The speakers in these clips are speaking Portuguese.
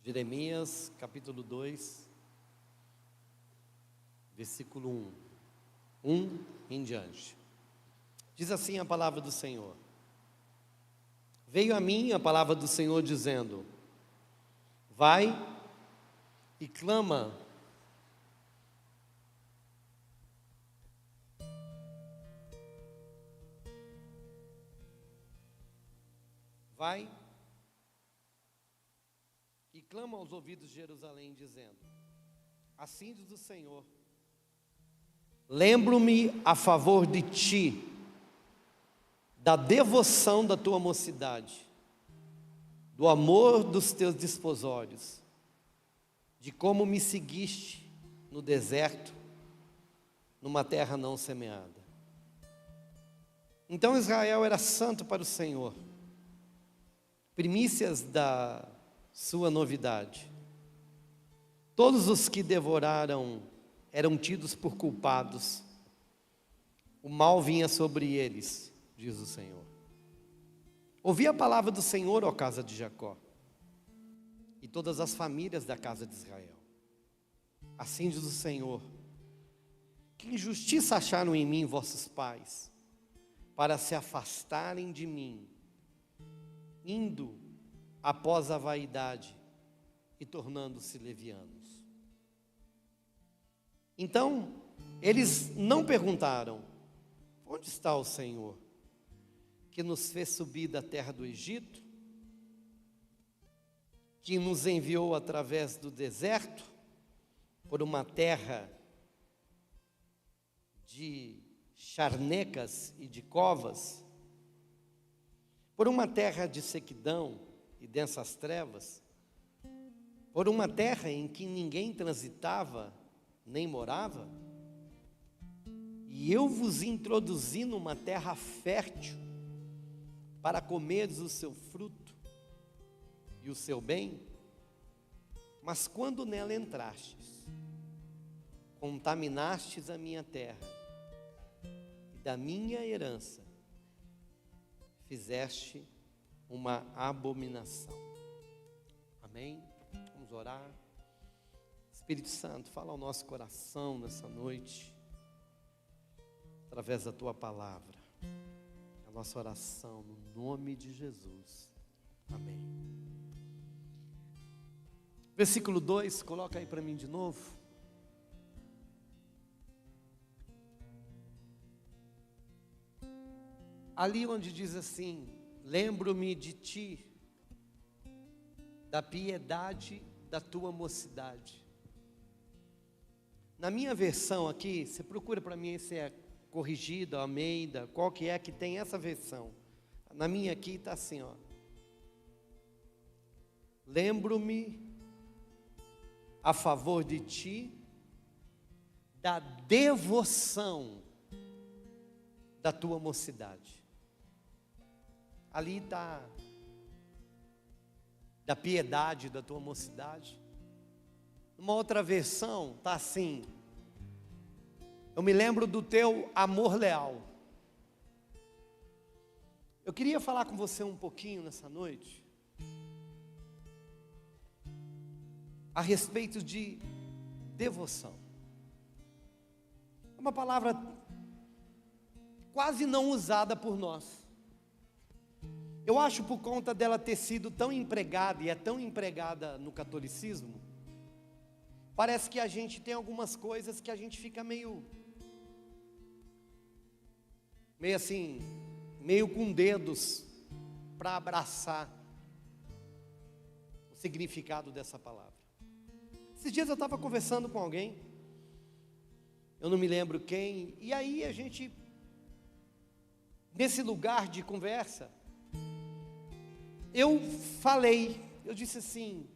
Jeremias, capítulo 2, versículo 1 em diante. Diz assim a palavra do Senhor: Veio a mim a palavra do Senhor dizendo: Vai e clama aos ouvidos de Jerusalém, dizendo: Assim diz o Senhor: Lembro-me a favor de ti da devoção da tua mocidade, do amor dos teus desposórios, de como me seguiste no deserto, numa terra não semeada. Então Israel era santo para o Senhor, primícias da sua novidade. Todos os que devoraram eram tidos por culpados, o mal vinha sobre eles, diz o Senhor. Ouvi a palavra do Senhor, ó casa de Jacó, e todas as famílias da casa de Israel. Assim diz o Senhor: que injustiça acharam em mim vossos pais, para se afastarem de mim, indo após a vaidade e tornando-se levianos. Então, eles não perguntaram: onde está o Senhor, que nos fez subir da terra do Egito, que nos enviou através do deserto, por uma terra de charnecas e de covas, por uma terra de sequidão e densas trevas, por uma terra em que ninguém transitava nem morava? E eu vos introduzi numa terra fértil, para comerdes o seu fruto e o seu bem. Mas quando nela entrastes, contaminastes a minha terra, e da minha herança fizeste uma abominação. Amém? Vamos orar. Espírito Santo, fala ao nosso coração nessa noite, através da tua palavra. A nossa oração no nome de Jesus. Amém. Versículo 2, coloca aí para mim de novo. Ali onde diz assim: lembro-me de ti, da piedade da tua mocidade. Na minha versão aqui, você procura para mim se é corrigida, Almeida, qual que é que tem essa versão. Na minha aqui está assim, ó: lembro-me a favor de ti da devoção da tua mocidade. Ali está da piedade da tua mocidade. Uma outra versão está assim: eu me lembro do teu amor leal. Eu queria falar com você um pouquinho nessa noite a respeito de devoção. É uma palavra quase não usada por nós. Eu acho, por conta dela ter sido tão empregada, e é tão empregada no catolicismo, parece que a gente tem algumas coisas que a gente fica meio assim, meio com dedos para abraçar o significado dessa palavra. Esses dias eu estava conversando com alguém, eu não me lembro quem, e aí a gente, nesse lugar de conversa, eu disse assim: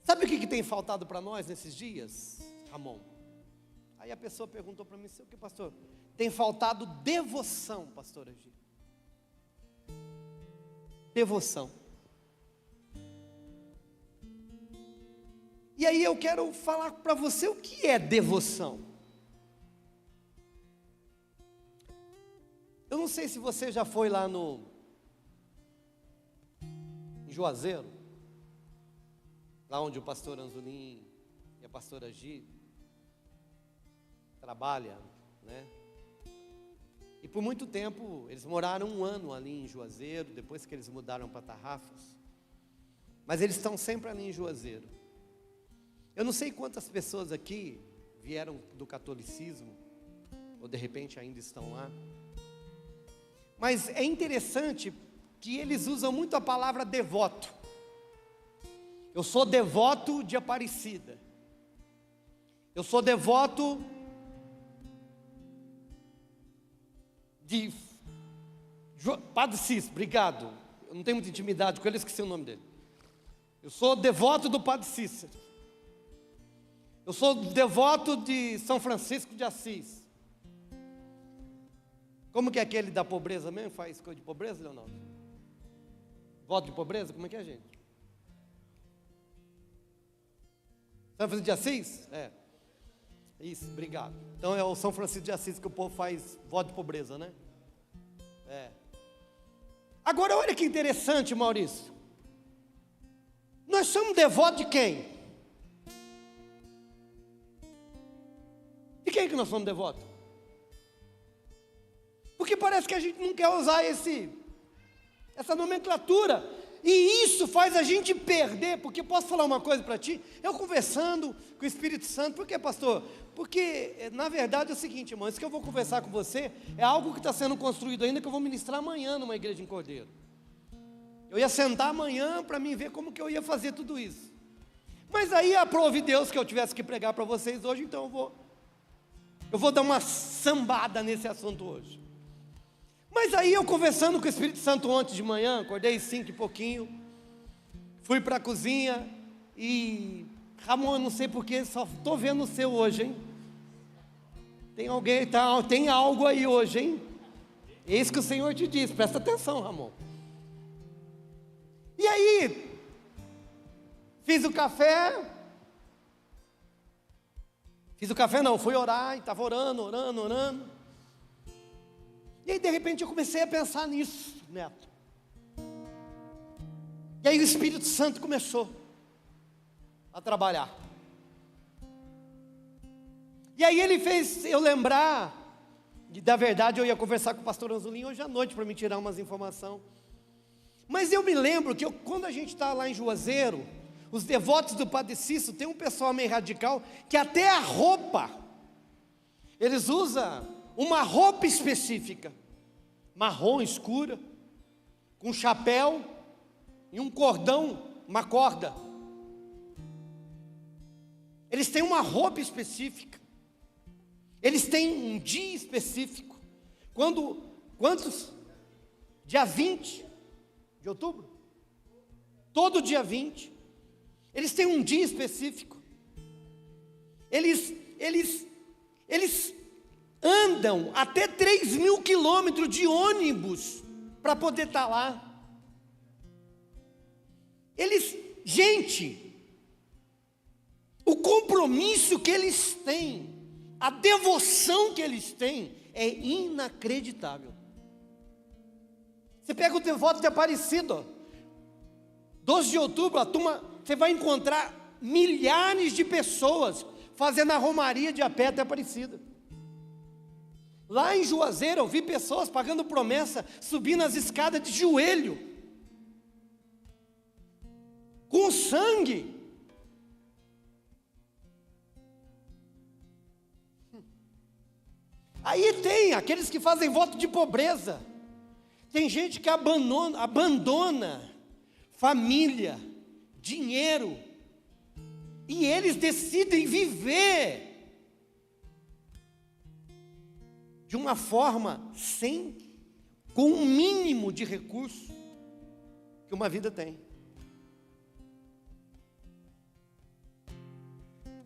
sabe o que tem faltado para nós nesses dias, Ramon? Aí a pessoa perguntou para mim: o que, pastor? Tem faltado devoção, pastor Agir. Devoção. E aí eu quero falar para você o que é devoção. Eu não sei se você já foi lá no Juazeiro, lá onde o pastor Anzolim e a pastora Gi trabalham, né? E por muito tempo, eles moraram 1 ano ali em Juazeiro, depois que eles mudaram para Tarrafas. Mas eles estão sempre ali em Juazeiro. Eu não sei quantas pessoas aqui vieram do catolicismo, ou de repente ainda estão lá. Mas é interessante que eles usam muito a palavra devoto. Eu sou devoto de Aparecida. Eu sou devoto de Padre Cícero, obrigado. Eu não tenho muita intimidade com ele, esqueci o nome dele. Eu sou devoto do Padre Cícero. Eu sou devoto de São Francisco de Assis. Como que é aquele da pobreza mesmo? Faz coisa de pobreza, Leonardo? Voto de pobreza? Como é que é, gente? São Francisco de Assis? É. Isso, obrigado. Então é o São Francisco de Assis que o povo faz voto de pobreza, né? É. Agora olha que interessante, Maurício. Nós somos devotos de quem? De quem que nós somos devotos? Porque parece que a gente não quer usar essa nomenclatura. E isso faz a gente perder, porque posso falar uma coisa para ti? Eu conversando com o Espírito Santo, por que, pastor? Porque, na verdade, é o seguinte, irmão, isso que eu vou conversar com você é algo que está sendo construído ainda, que eu vou ministrar amanhã numa igreja em Cordeiro. Eu ia sentar amanhã para mim ver como que eu ia fazer tudo isso. Mas aí aprove Deus que eu tivesse que pregar para vocês hoje, então eu vou dar uma sambada nesse assunto hoje. Mas aí eu conversando com o Espírito Santo ontem de manhã, acordei 5 e pouquinho, fui para a cozinha e, Ramon, eu não sei porquê, só estou vendo o seu hoje, hein? Tem algo aí hoje, hein? Eis que o Senhor te diz, presta atenção, Ramon. E aí, fiz o café não, fui orar, e estava orando. E aí de repente eu comecei a pensar nisso, Neto. E aí o Espírito Santo começou a trabalhar. E aí ele fez eu lembrar, da verdade eu ia conversar com o pastor Anzolim hoje à noite para me tirar umas informações. Mas eu me lembro que quando a gente está lá em Juazeiro, os devotos do Padre Cícero, tem um pessoal meio radical, que até a roupa, eles usam uma roupa específica, marrom escura, com chapéu e um cordão, uma corda. Eles têm uma roupa específica. Eles têm um dia específico. Quantos? Dia 20 de outubro? Todo dia 20. Eles têm um dia específico. Eles andam até 3.000 quilômetros de ônibus para poder estar lá. Gente, o compromisso que eles têm, a devoção que eles têm é inacreditável. Você pega o devoto de Aparecida, 12 de outubro, a turma, você vai encontrar milhares de pessoas fazendo a romaria de a pé até Aparecida. Lá em Juazeiro eu vi pessoas pagando promessa, subindo as escadas de joelho, com sangue. Aí tem aqueles que fazem voto de pobreza. Tem gente que abandona família, dinheiro, e eles decidem viver de uma forma com um mínimo de recurso que uma vida tem.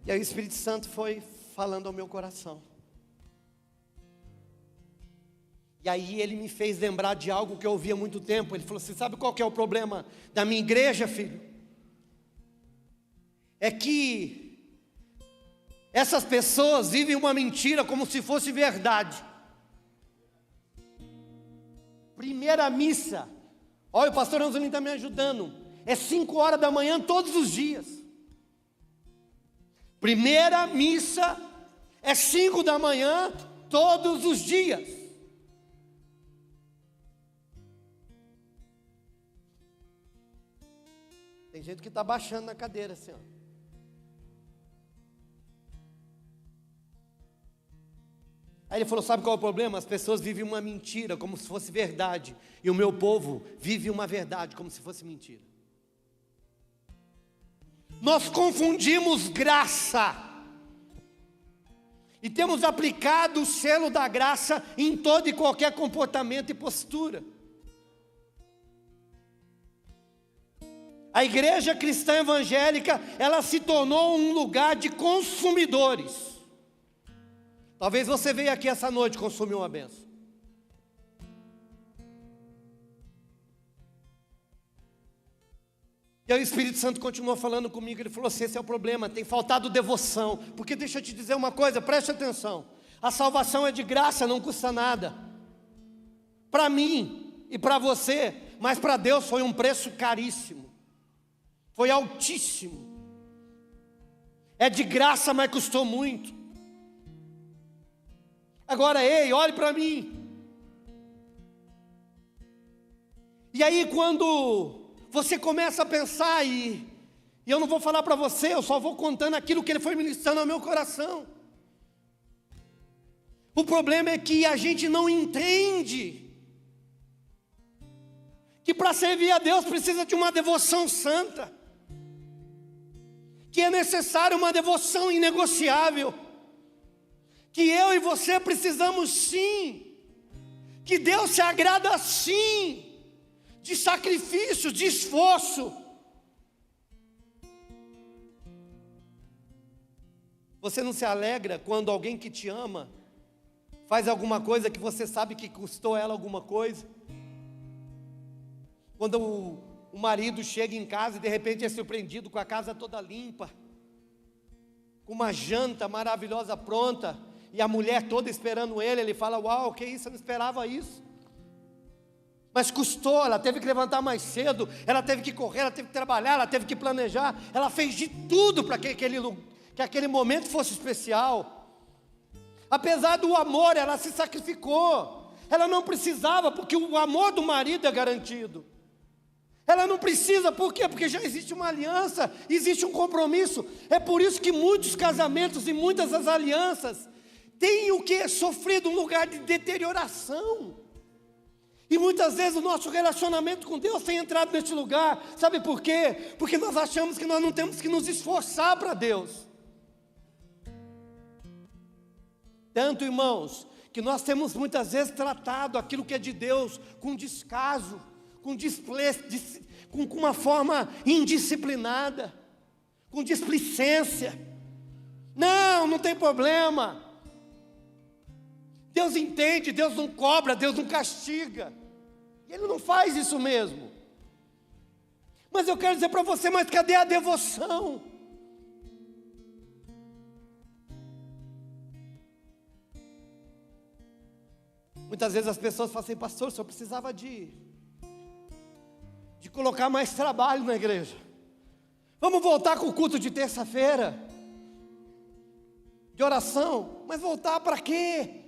E aí o Espírito Santo foi falando ao meu coração. E aí ele me fez lembrar de algo que eu ouvia há muito tempo. Ele falou assim: sabe qual que é o problema da minha igreja, filho? É que essas pessoas vivem uma mentira como se fosse verdade. Primeira missa, olha, o pastor Anzolim está me ajudando. é 5 horas da manhã todos os dias. Primeira missa é 5 da manhã todos os dias. Tem gente que está baixando na cadeira assim, ó. Aí ele falou, sabe qual é o problema? As pessoas vivem uma mentira como se fosse verdade, e o meu povo vive uma verdade como se fosse mentira. Nós confundimos graça, e temos aplicado o selo da graça em todo e qualquer comportamento e postura. A igreja cristã evangélica, ela se tornou um lugar de consumidores. Talvez você veja aqui essa noite consumir uma bênção. E aí o Espírito Santo continuou falando comigo, ele falou assim, esse é o problema, tem faltado devoção. Porque deixa eu te dizer uma coisa, preste atenção. A salvação é de graça, não custa nada. Para mim e para você, mas para Deus foi um preço caríssimo. Foi altíssimo. É de graça, mas custou muito. Agora, ei, olhe para mim. E aí quando você começa a pensar, e eu não vou falar para você, eu só vou contando aquilo que ele foi ministrando ao meu coração. O problema é que a gente não entende que para servir a Deus precisa de uma devoção santa, que é necessário uma devoção inegociável, que eu e você precisamos sim, que Deus se agrada sim, de sacrifício, de esforço. Você não se alegra quando alguém que te ama faz alguma coisa que você sabe que custou ela alguma coisa? Quando o marido chega em casa e de repente é surpreendido com a casa toda limpa, com uma janta maravilhosa pronta, e a mulher toda esperando ele, ele fala, uau, que isso, eu não esperava isso. Mas custou, ela teve que levantar mais cedo, ela teve que correr, ela teve que trabalhar, ela teve que planejar, ela fez de tudo para que aquele momento fosse especial. Apesar do amor, ela se sacrificou, ela não precisava, porque o amor do marido é garantido. Ela não precisa, por quê? Porque já existe uma aliança, existe um compromisso. É por isso que muitos casamentos e muitas das alianças têm o que? Sofrido um lugar de deterioração. E muitas vezes o nosso relacionamento com Deus tem entrado nesse lugar. Sabe por quê? Porque nós achamos que nós não temos que nos esforçar para Deus. Tanto, irmãos, que nós temos muitas vezes tratado aquilo que é de Deus com descaso, com uma forma indisciplinada, com displicência. Não tem problema. Deus entende, Deus não cobra, Deus não castiga. Ele não faz isso mesmo. Mas eu quero dizer para você, mas cadê a devoção? Muitas vezes as pessoas falam assim, pastor, o senhor precisava de colocar mais trabalho na igreja. Vamos voltar com o culto de terça-feira, de oração. Mas voltar para quê?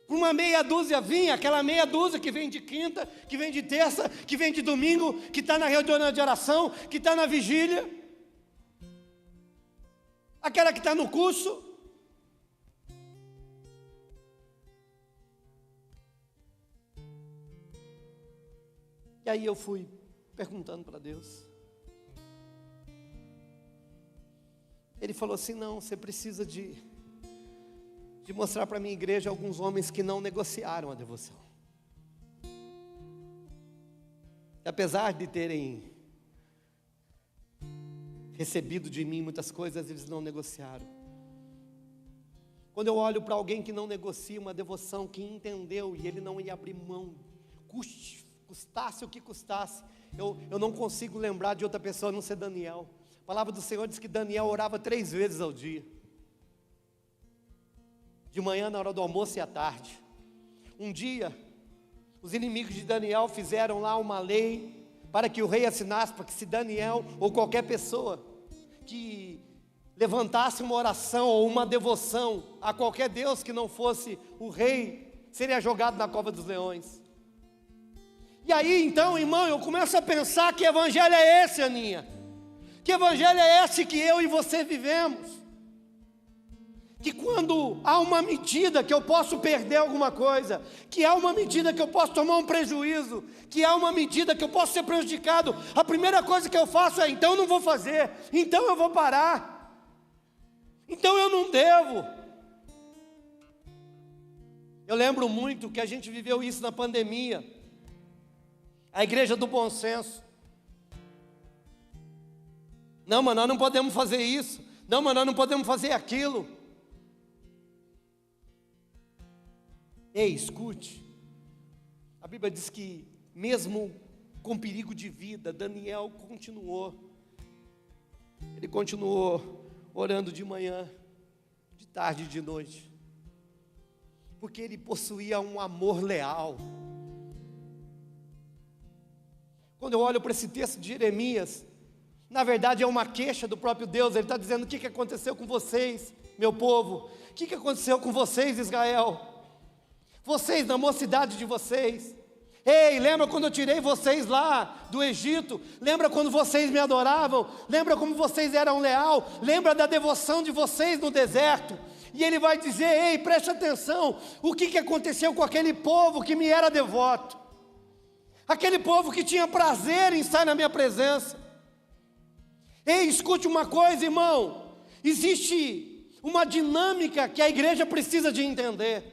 Uma meia dúzia vinha, aquela meia dúzia que vem de quinta, que vem de terça, que vem de domingo, que está na reunião de oração, que está na vigília, aquela que está no curso. E aí eu fui perguntando para Deus. Ele falou assim, não, você precisa de mostrar para a minha igreja alguns homens que não negociaram a devoção. E apesar de terem recebido de mim muitas coisas, eles não negociaram. Quando eu olho para alguém que não negocia uma devoção, que entendeu e ele não ia abrir mão, custasse o que custasse, eu não consigo lembrar de outra pessoa a não ser Daniel. A palavra do Senhor diz que Daniel orava 3 vezes ao dia. De manhã, na hora do almoço e à tarde. Um dia, os inimigos de Daniel fizeram lá uma lei para que o rei assinasse, para que se Daniel ou qualquer pessoa que levantasse uma oração ou uma devoção a qualquer Deus que não fosse o rei, seria jogado na cova dos leões. E aí então, irmão, eu começo a pensar: que evangelho é esse, Aninha? Que evangelho é esse que eu e você vivemos? Que quando há uma medida que eu posso perder alguma coisa, que há uma medida que eu posso tomar um prejuízo, que há uma medida que eu posso ser prejudicado, a primeira coisa que eu faço é: então eu não vou fazer, então eu vou parar, então eu não devo. Eu lembro muito que a gente viveu isso na pandemia, a igreja do bom senso. Não, mas nós não podemos fazer isso, não, mas nós não podemos fazer aquilo. Ei, escute, a Bíblia diz que mesmo com perigo de vida, Daniel continuou. Ele continuou orando de manhã, de tarde e de noite, porque ele possuía um amor leal. Quando eu olho para esse texto de Jeremias, na verdade é uma queixa do próprio Deus. Ele está dizendo: o que aconteceu com vocês, meu povo? O que aconteceu com vocês, Israel? Vocês, na mocidade de vocês. Ei, lembra quando eu tirei vocês lá do Egito? Lembra quando vocês me adoravam? Lembra como vocês eram leal? Lembra da devoção de vocês no deserto? E ele vai dizer: ei, preste atenção, o que aconteceu com aquele povo que me era devoto? Aquele povo que tinha prazer em estar na minha presença. Ei, escute uma coisa, irmão, existe uma dinâmica que a igreja precisa de entender.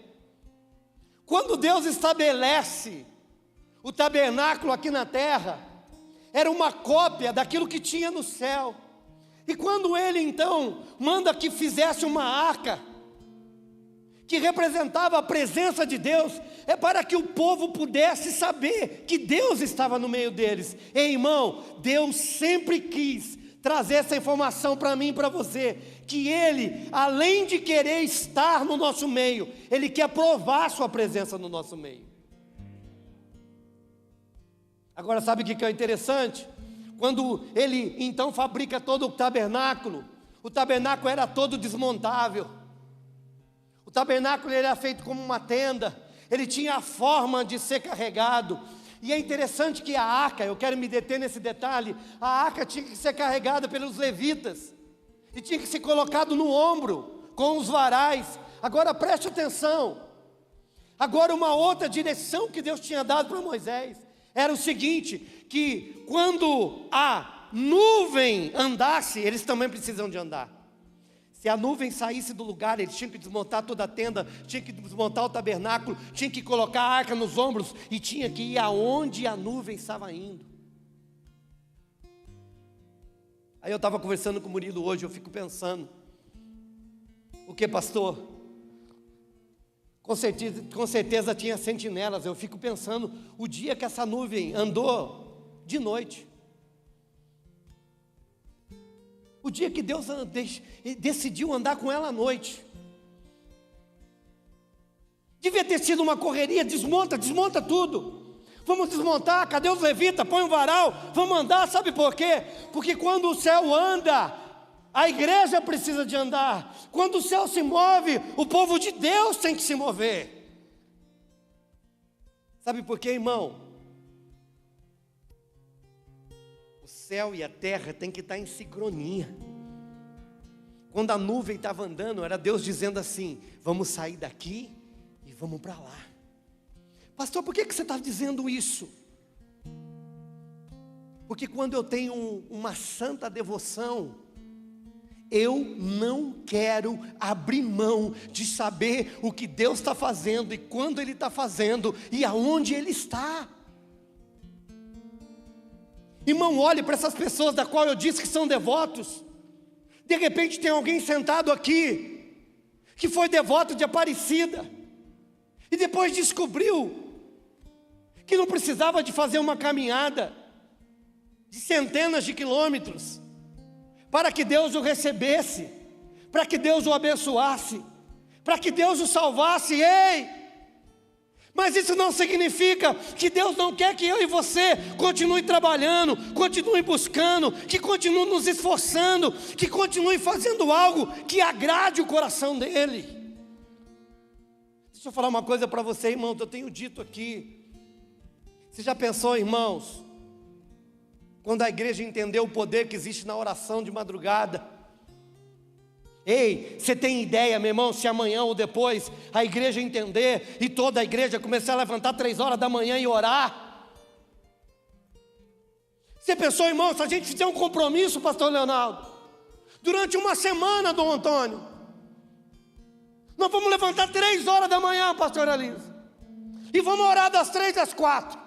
Quando Deus estabelece o tabernáculo aqui na terra, era uma cópia daquilo que tinha no céu. E quando Ele então manda que fizesse uma arca, que representava a presença de Deus, é para que o povo pudesse saber que Deus estava no meio deles. Ei, irmão, Deus sempre quis trazer essa informação para mim e para você, que Ele, além de querer estar no nosso meio, Ele quer provar sua presença no nosso meio. Agora, sabe o que é interessante? Quando Ele então fabrica todo o tabernáculo era todo desmontável. O tabernáculo era feito como uma tenda, ele tinha a forma de ser carregado. E é interessante que a arca, eu quero me deter nesse detalhe, a arca tinha que ser carregada pelos levitas, e tinha que ser colocado no ombro, com os varais. Agora preste atenção, agora uma outra direção que Deus tinha dado para Moisés, era o seguinte, que quando a nuvem andasse, eles também precisam de andar. Se a nuvem saísse do lugar, eles tinham que desmontar toda a tenda, tinham que desmontar o tabernáculo, tinham que colocar a arca nos ombros, e tinha que ir aonde a nuvem estava indo. Aí eu estava conversando com o Murilo hoje, eu fico pensando, o que, pastor? Com certeza tinha sentinelas. Eu fico pensando, o dia que essa nuvem andou de noite, o dia que Deus decidiu andar com ela à noite, devia ter sido uma correria: desmonta tudo, vamos desmontar, cadê os levitas, põe um varal, vamos andar. Sabe por quê? Porque quando o céu anda, a igreja precisa de andar. Quando o céu se move, o povo de Deus tem que se mover. Sabe por quê, irmão? O céu e a terra tem que estar em sincronia. Quando a nuvem estava andando, era Deus dizendo assim: vamos sair daqui e vamos para lá. Pastor, por que você está dizendo isso? Porque quando eu tenho uma santa devoção, eu não quero abrir mão de saber o que Deus está fazendo, e quando Ele está fazendo, e aonde Ele está. Irmão, olhe para essas pessoas da qual eu disse que são devotos. De repente tem alguém sentado aqui, que foi devoto de Aparecida, e depois descobriu que não precisava de fazer uma caminhada de centenas de quilômetros, para que Deus o recebesse, para que Deus o abençoasse, para que Deus o salvasse. Ei, Mas isso não significa que Deus não quer que eu e você continue trabalhando, continue buscando, que continue nos esforçando, que continue fazendo algo que agrade o coração dEle. Deixa eu falar uma coisa para você, irmãos, eu tenho dito aqui. Você já pensou, irmãos, quando a igreja entendeu o poder que existe na oração de madrugada? Ei, você tem ideia, meu irmão, se amanhã ou depois a igreja entender e toda a igreja começar a levantar 3 horas da manhã e orar? Você pensou, irmão, se a gente fizer um compromisso, pastor Leonardo, durante uma semana, Dom Antônio, nós vamos levantar 3 horas da manhã, pastor Elisa, e vamos orar das 3 às 4,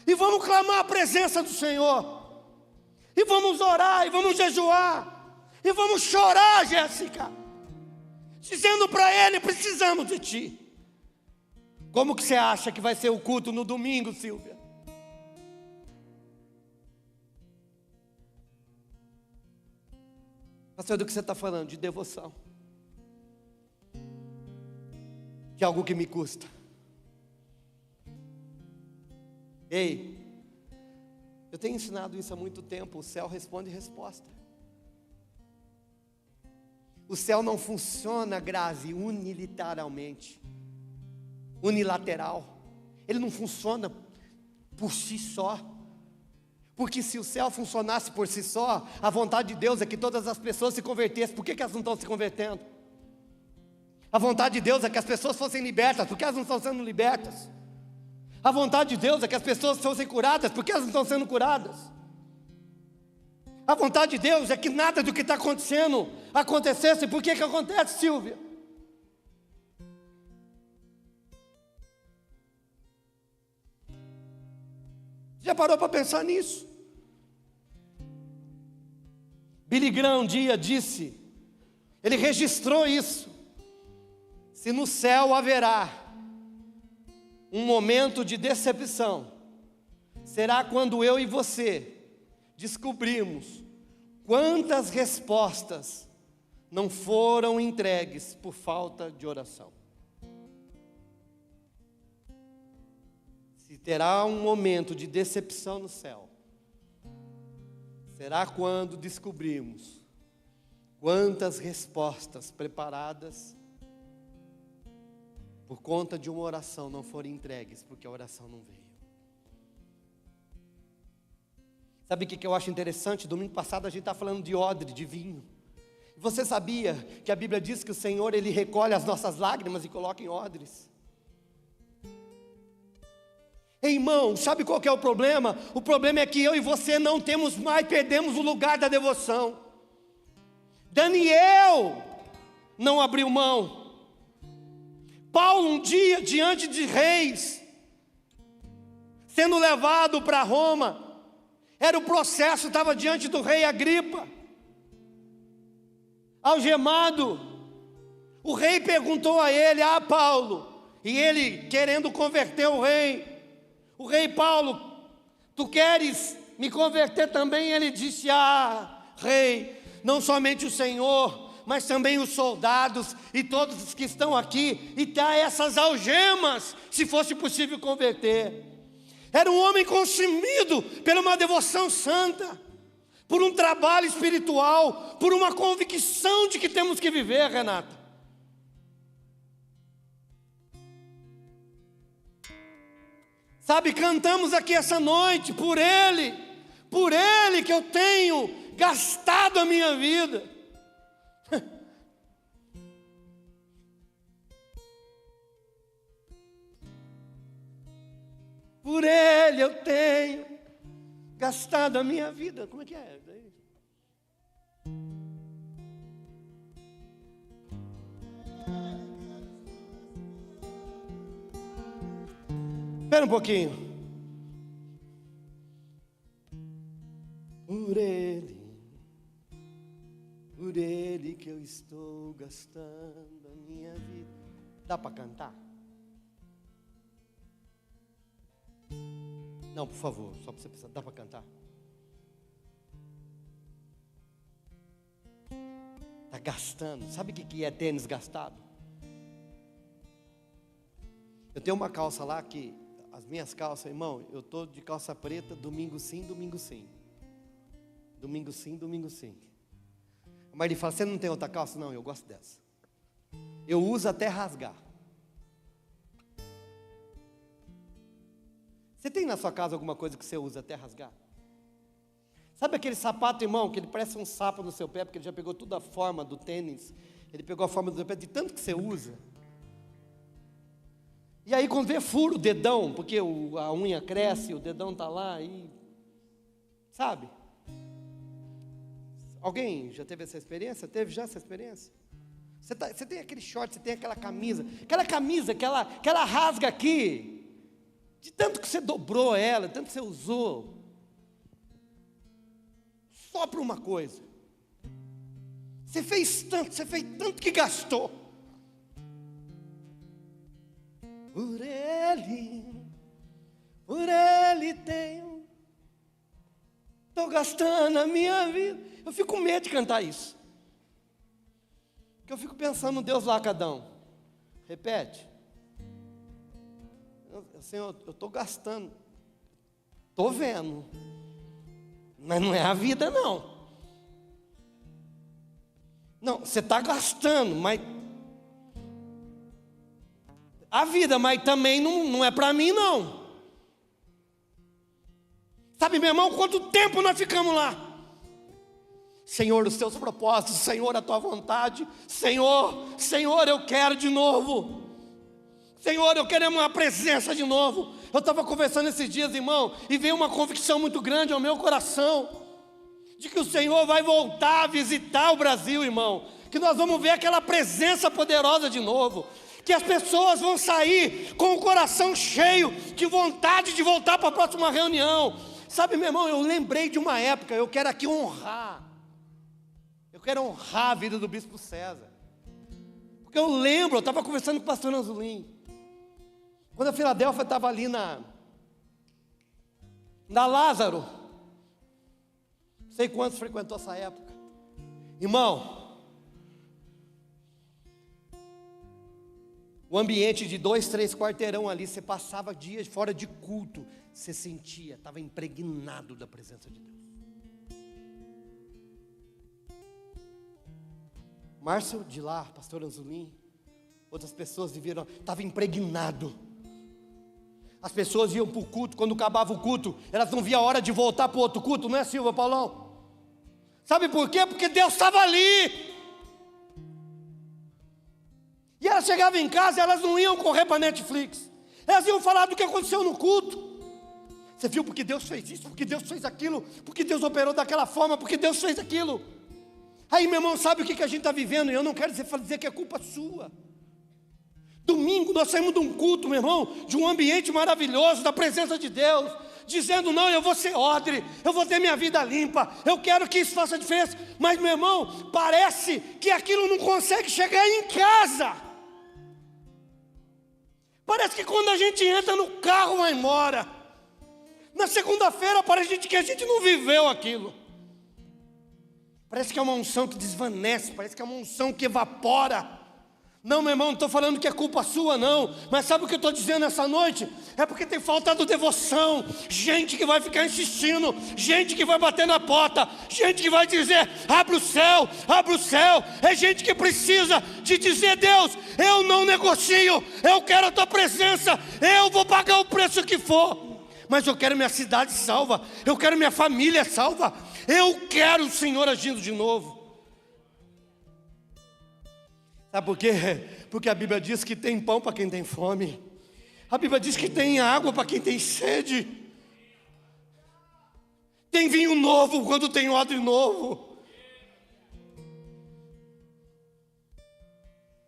e vamos clamar a presença do Senhor, e vamos orar, e vamos jejuar, e vamos chorar, Jéssica, dizendo para Ele: precisamos de Ti. Como que você acha que vai ser o culto no domingo, Silvia? Pastor, do que você está falando? De devoção, de algo que me custa. Ei, eu tenho ensinado isso há muito tempo. O céu responde resposta. O céu não funciona, Grazi, unilateral. Ele não funciona por si só. Porque se o céu funcionasse por si só, a vontade de Deus é que todas as pessoas se convertessem. Por que elas não estão se convertendo? A vontade de Deus é que as pessoas fossem libertas. Por que elas não estão sendo libertas? A vontade de Deus é que as pessoas fossem curadas. Por que elas não estão sendo curadas? A vontade de Deus é que nada do que está acontecendo acontecesse. Por que acontece, Silvia? Já parou para pensar nisso? Billy Graham um dia disse, ele registrou isso: se no céu haverá um momento de decepção, será quando eu e você descobrimos quantas respostas não foram entregues por falta de oração. Se terá um momento de decepção no céu, será quando descobrimos quantas respostas preparadas por conta de uma oração não foram entregues, porque a oração não veio. Sabe o que eu acho interessante? Domingo passado a gente está falando de odre, de vinho. Você sabia que a Bíblia diz que o Senhor, Ele recolhe as nossas lágrimas e coloca em odres? Ei, irmão, sabe qual que é o problema? O problema é que eu e você não temos mais, perdemos o lugar da devoção. Daniel não abriu mão. Paulo um dia, diante de reis, sendo levado para Roma, era o processo, estava diante do rei Agripa, algemado. O rei perguntou a ele: Paulo, e ele querendo converter o rei Paulo, tu queres me converter também? Ele disse: rei, não somente o Senhor, mas também os soldados e todos os que estão aqui, e dá essas algemas, se fosse possível converter. Era um homem consumido por uma devoção santa, por um trabalho espiritual, por uma convicção de que temos que viver, Renata. Sabe, cantamos aqui essa noite, por Ele que eu tenho gastado a minha vida. Por Ele eu tenho gastado a minha vida. Como é que é? Espera um pouquinho. Por Ele que eu estou gastando a minha vida. Dá para cantar? Não, por favor, só para você pensar. Dá para cantar? Está gastando. Sabe o que é tênis gastado? Eu tenho uma calça lá que, as minhas calças, irmão, eu estou de calça preta, domingo sim, domingo sim. Domingo sim, domingo sim. A Marli fala, você não tem outra calça? Não, eu gosto dessa. Eu uso até rasgar. Você tem na sua casa alguma coisa que você usa até rasgar? Sabe aquele sapato, irmão, que ele parece um sapo no seu pé, porque ele já pegou toda a forma do tênis, ele pegou a forma do seu pé, de tanto que você usa. E aí quando vê, fura o dedão, porque a unha cresce, o dedão está lá, e sabe? Alguém já teve essa experiência? Teve já essa experiência? Você tem aquele short, você tem aquela camisa que ela rasga aqui, de tanto que você dobrou ela, de tanto que você usou, só para uma coisa. Você fez tanto que gastou. Por ele tenho, estou gastando a minha vida. Eu fico com medo de cantar isso. Porque eu fico pensando no Deus lacadão. Repete. Senhor, eu estou gastando. Estou vendo. Mas não é a vida, não. Não, você está gastando, mas a vida, mas também não é para mim, não. Sabe, meu irmão, quanto tempo nós ficamos lá? Senhor, os teus propósitos, Senhor, a tua vontade, Senhor, eu quero de novo. Senhor, eu quero uma presença de novo. Eu estava conversando esses dias, irmão, e veio uma convicção muito grande ao meu coração, de que o Senhor vai voltar a visitar o Brasil, irmão, que nós vamos ver aquela presença poderosa de novo, que as pessoas vão sair com o coração cheio de vontade de voltar para a próxima reunião. Sabe, meu irmão, eu lembrei de uma época, eu quero aqui honrar a vida do Bispo César, porque eu lembro, eu estava conversando com o pastor Anzulim, quando a Filadélfia estava ali na Lázaro, não sei quantos frequentou essa época, irmão, o ambiente de 2, 3 quarteirão ali, você passava dias fora de culto, você sentia, estava impregnado da presença de Deus. Márcio de lá, pastor Anzulim, outras pessoas viveram, estava impregnado. As pessoas iam para o culto, quando acabava o culto, elas não viam a hora de voltar para o outro culto, não é, Silva, Paulão? Sabe por quê? Porque Deus estava ali. E elas chegavam em casa, elas não iam correr para a Netflix, elas iam falar do que aconteceu no culto. Você viu porque Deus fez isso, porque Deus fez aquilo, porque Deus operou daquela forma, porque Deus fez aquilo. Aí, meu irmão, sabe o que a gente está vivendo? E eu não quero dizer que é culpa sua. Domingo nós saímos de um culto, meu irmão, de um ambiente maravilhoso, da presença de Deus, dizendo, não, eu vou ser ordem, eu vou ter minha vida limpa, eu quero que isso faça diferença. Mas, meu irmão, parece que aquilo não consegue chegar em casa. Parece que quando a gente entra no carro, vai embora. Na segunda-feira parece que a gente não viveu aquilo. Parece que é uma unção que desvanece, parece que é uma unção que evapora. Não, meu irmão, não estou falando que é culpa sua, não. Mas sabe o que eu estou dizendo essa noite? É porque tem faltado devoção. Gente que vai ficar insistindo, gente que vai bater na porta, gente que vai dizer, abre o céu, abre o céu. É gente que precisa de dizer, Deus, eu não negocio, eu quero a tua presença, eu vou pagar o preço que for. Mas eu quero minha cidade salva, eu quero minha família salva, eu quero o Senhor agindo de novo. Sabe por quê? Porque a Bíblia diz que tem pão para quem tem fome. A Bíblia diz que tem água para quem tem sede. Tem vinho novo quando tem odre novo.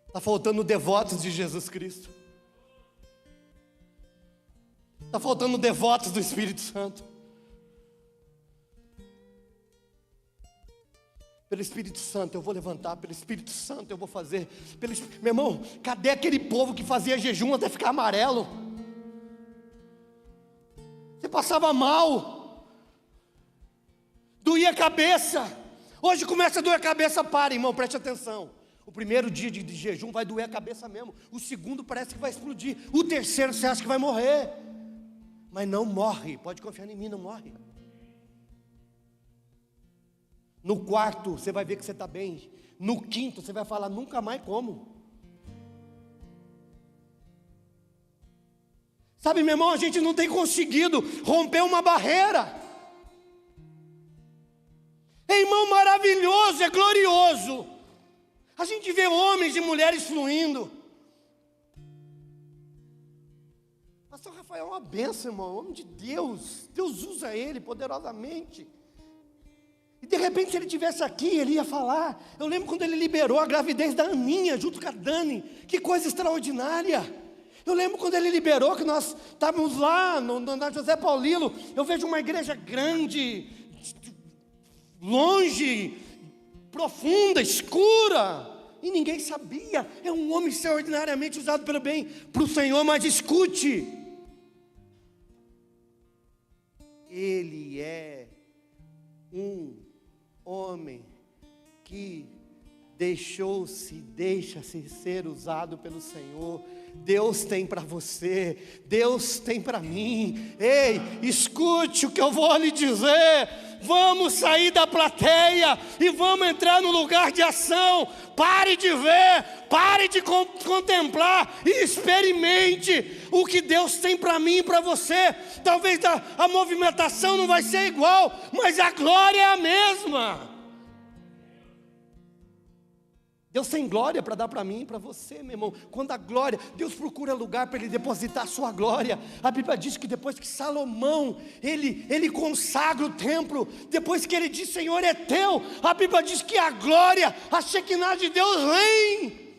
Está faltando devotos de Jesus Cristo. Está faltando devotos do Espírito Santo. Pelo Espírito Santo eu vou levantar, pelo Espírito Santo eu vou fazer. Meu irmão, cadê aquele povo que fazia jejum até ficar amarelo? Você passava mal, doía a cabeça. Hoje começa a doer a cabeça, para, irmão, preste atenção. O primeiro dia de jejum vai doer a cabeça mesmo. O segundo parece que vai explodir. O terceiro você acha que vai morrer. Mas não morre, pode confiar em mim, não morre. No quarto você vai ver que você está bem. No quinto você vai falar, nunca mais como. Sabe, meu irmão, a gente não tem conseguido romper uma barreira. É, irmão, maravilhoso, é glorioso. A gente vê homens e mulheres fluindo. Pastor Rafael é uma bênção, irmão, homem de Deus. Deus usa ele poderosamente. E de repente, se ele estivesse aqui, ele ia falar. Eu lembro quando ele liberou a gravidez da Aninha, junto com a Dani. Que coisa extraordinária. Eu lembro quando ele liberou, que nós estávamos lá na José Paulino. Eu vejo uma igreja grande, longe, profunda, escura. E ninguém sabia. É um homem extraordinariamente usado pelo bem para o Senhor. Mas escute, ele é um homem que deixa-se ser usado pelo Senhor. Deus tem para você, Deus tem para mim. Ei, escute o que eu vou lhe dizer. Vamos sair da plateia e vamos entrar no lugar de ação. Pare de ver, pare de contemplar e experimente o que Deus tem para mim e para você. Talvez a movimentação não vai ser igual, mas a glória é a mesma. Deus tem glória para dar para mim e para você, meu irmão. Quando a glória, Deus procura lugar para Ele depositar a sua glória. A Bíblia diz que depois que Salomão, ele consagra o templo, depois que ele diz, Senhor é teu, a Bíblia diz que a glória, a Shekinah de Deus vem.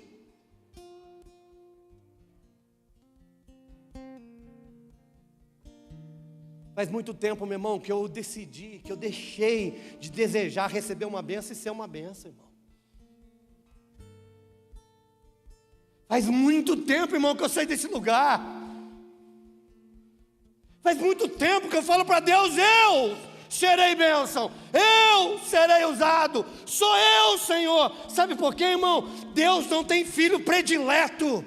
Faz muito tempo, meu irmão, que eu deixei de desejar receber uma bênção e ser uma bênção, irmão. Faz muito tempo, irmão, que eu saí desse lugar. Faz muito tempo que eu falo para Deus, eu serei bênção, eu serei usado, sou eu, Senhor. Sabe por quê, irmão? Deus não tem filho predileto.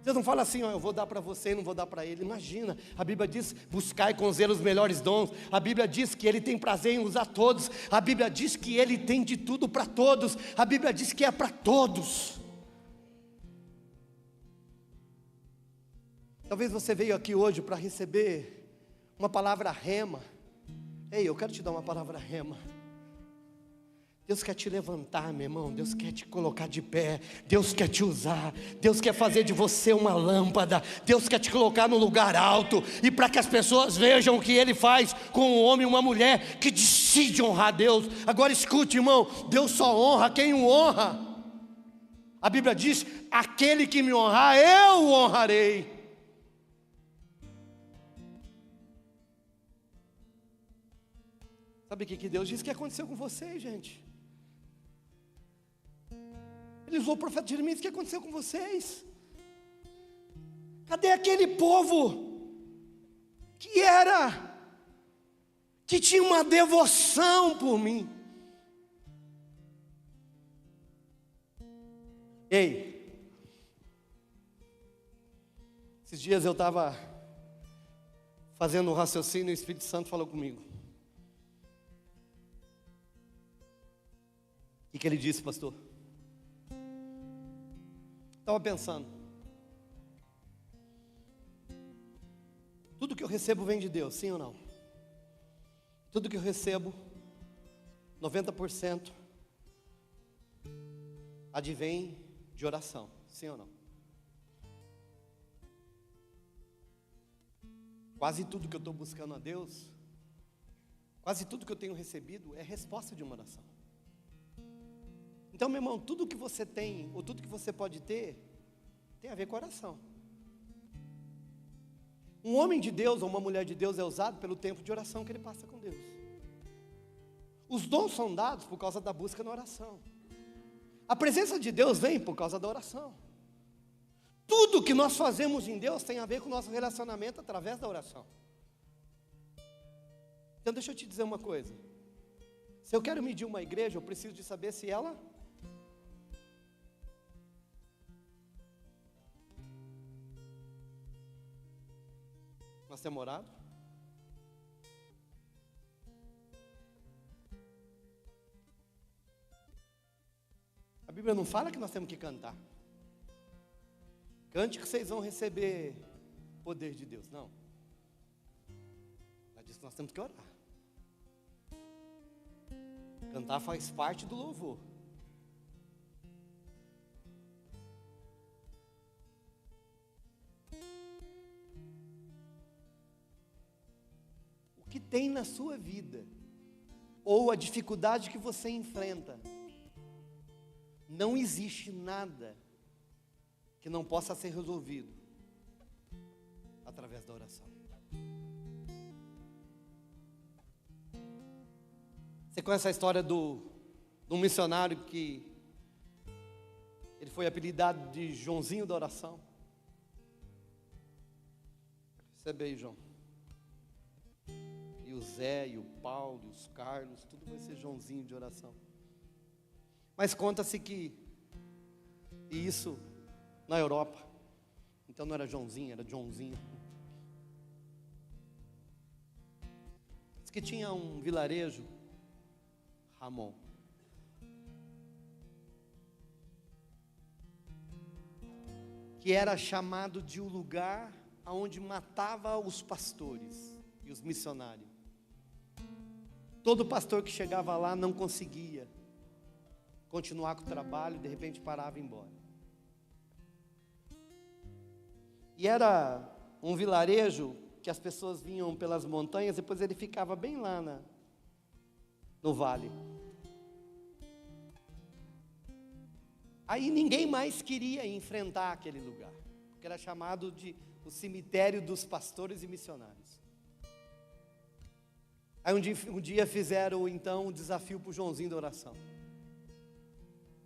Deus não fala assim, ó, eu vou dar para você e não vou dar para ele. Imagina, a Bíblia diz, buscai com zelo os melhores dons. A Bíblia diz que Ele tem prazer em usar todos. A Bíblia diz que Ele tem de tudo para todos. A Bíblia diz que é para todos. Talvez você veio aqui hoje para receber uma palavra rema. Ei, eu quero te dar uma palavra rema. Deus quer te levantar, meu irmão. Deus quer te colocar de pé. Deus quer te usar. Deus quer fazer de você uma lâmpada. Deus quer te colocar no lugar alto. E para que as pessoas vejam o que Ele faz com um homem e uma mulher que decide honrar a Deus. Agora escute, irmão. Deus só honra quem o honra. A Bíblia diz, aquele que me honrar, eu o honrarei. Sabe o que Deus disse que aconteceu com vocês, gente? Ele usou o profeta Jeremias, o que aconteceu com vocês? Cadê aquele povo que tinha uma devoção por mim? Ei, esses dias eu estava fazendo um raciocínio e o Espírito Santo falou comigo. O que ele disse, pastor? Estava pensando. Tudo que eu recebo vem de Deus, sim ou não? Tudo que eu recebo, 90% advém de oração, sim ou não? Quase tudo que eu estou buscando a Deus, quase tudo que eu tenho recebido é resposta de uma oração. Então, meu irmão, tudo que você tem, ou tudo que você pode ter, tem a ver com oração. Um homem de Deus ou uma mulher de Deus é usado pelo tempo de oração que ele passa com Deus. Os dons são dados por causa da busca na oração. A presença de Deus vem por causa da oração. Tudo que nós fazemos em Deus tem a ver com o nosso relacionamento através da oração. Então deixa eu te dizer uma coisa. Se eu quero medir uma igreja, eu preciso de saber se ela Nós temos orado? A Bíblia não fala que nós temos que cantar. Cante que vocês vão receber o poder de Deus. Não. Ela diz que nós temos que orar. Cantar faz parte do louvor. O que tem na sua vida, ou a dificuldade que você enfrenta, não existe nada que não possa ser resolvido através da oração. Você conhece a história de um missionário que ele foi apelidado de Joãozinho da oração? Recebe aí, João. E o Zé, e o Paulo, e os Carlos, tudo vai ser Joãozinho de oração. Mas conta-se que, e isso na Europa, então não era Joãozinho, era Joãozinho. Diz que tinha um vilarejo, Ramon, que era chamado de o lugar onde matava os pastores e os missionários. Todo pastor que chegava lá não conseguia continuar com o trabalho, de repente parava e ia embora. E era um vilarejo que as pessoas vinham pelas montanhas, depois ele ficava bem lá no vale. Aí ninguém mais queria enfrentar aquele lugar, porque era chamado de o cemitério dos pastores e missionários. Aí um dia fizeram então um desafio para o Joãozinho da oração.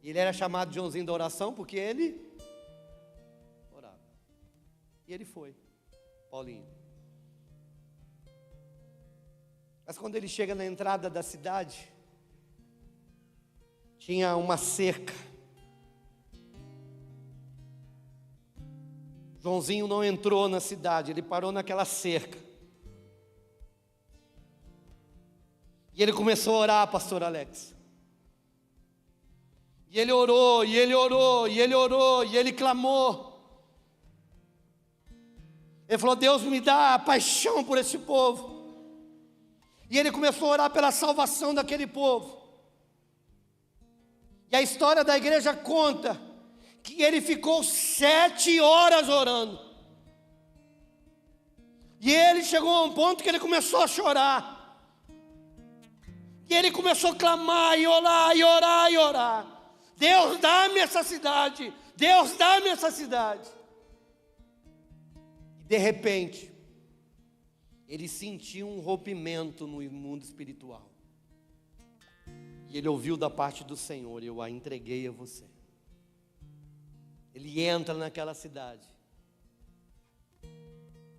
Ele era chamado de Joãozinho da oração porque ele orava. E ele foi, Paulinho. Mas quando ele chega na entrada da cidade, tinha uma cerca. Joãozinho não entrou na cidade, ele parou naquela cerca. E ele começou a orar, pastor Alex. E ele orou, e ele orou, e ele orou, e ele clamou. Ele falou: Deus, me dá paixão por esse povo. E ele começou a orar pela salvação daquele povo. E a história da igreja conta que ele ficou 7 horas orando. E ele chegou a um ponto que ele começou a chorar. E ele começou a clamar, e orar, e orar, e orar. Deus, dá-me essa cidade. Deus, dá-me essa cidade. E de repente, ele sentiu um rompimento no mundo espiritual. E ele ouviu da parte do Senhor: eu a entreguei a você. Ele entra naquela cidade.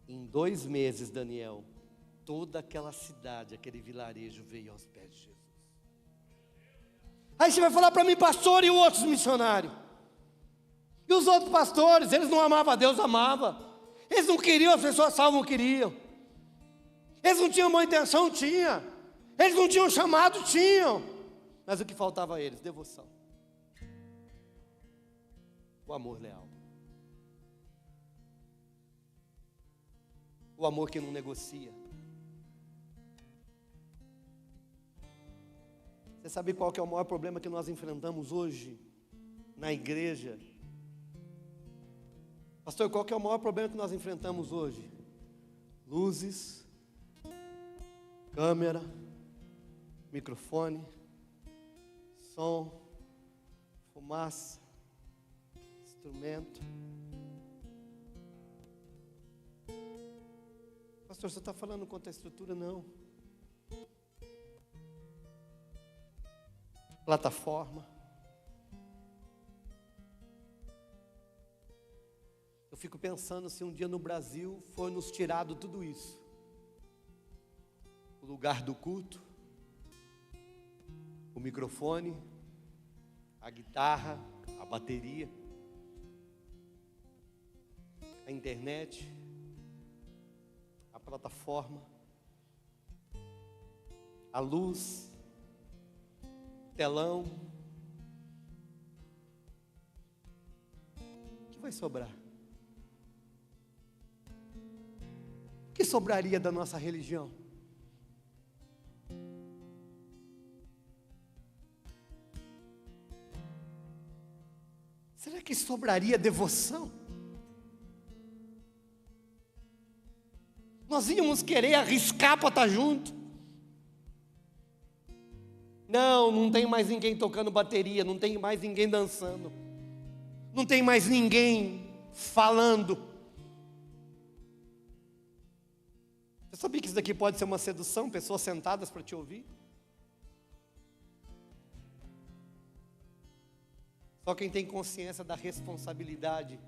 Em 2 meses, Daniel, toda aquela cidade, aquele vilarejo veio aos pés de Jesus. Aí você vai falar para mim: pastor, e os outros missionários? E os outros pastores? Eles não amavam a Deus? Amava. Eles não queriam as pessoas salvas? Não queriam. Eles não tinham boa intenção? Tinha. Eles não tinham chamado? Tinham. Mas o que faltava a eles? Devoção. O amor leal. O amor que não negocia. Você sabe qual que é o maior problema que nós enfrentamos hoje na igreja? Pastor, qual que é o maior problema que nós enfrentamos hoje? Luzes, câmera, microfone, som, fumaça, instrumento. Pastor, você está falando quanto à estrutura? Não. Plataforma. Eu fico pensando se um dia no Brasil for nos tirado tudo isso. O lugar do culto, o microfone, a guitarra, a bateria, a internet, a a plataforma, a luz, telão. O que vai sobrar? O que sobraria da nossa religião? Será que sobraria devoção? Nós íamos querer arriscar para estar junto? Não tem mais ninguém tocando bateria, não tem mais ninguém dançando, não tem mais ninguém falando. Você sabia que isso daqui pode ser uma sedução? Pessoas sentadas para te ouvir? Só quem tem consciência da responsabilidade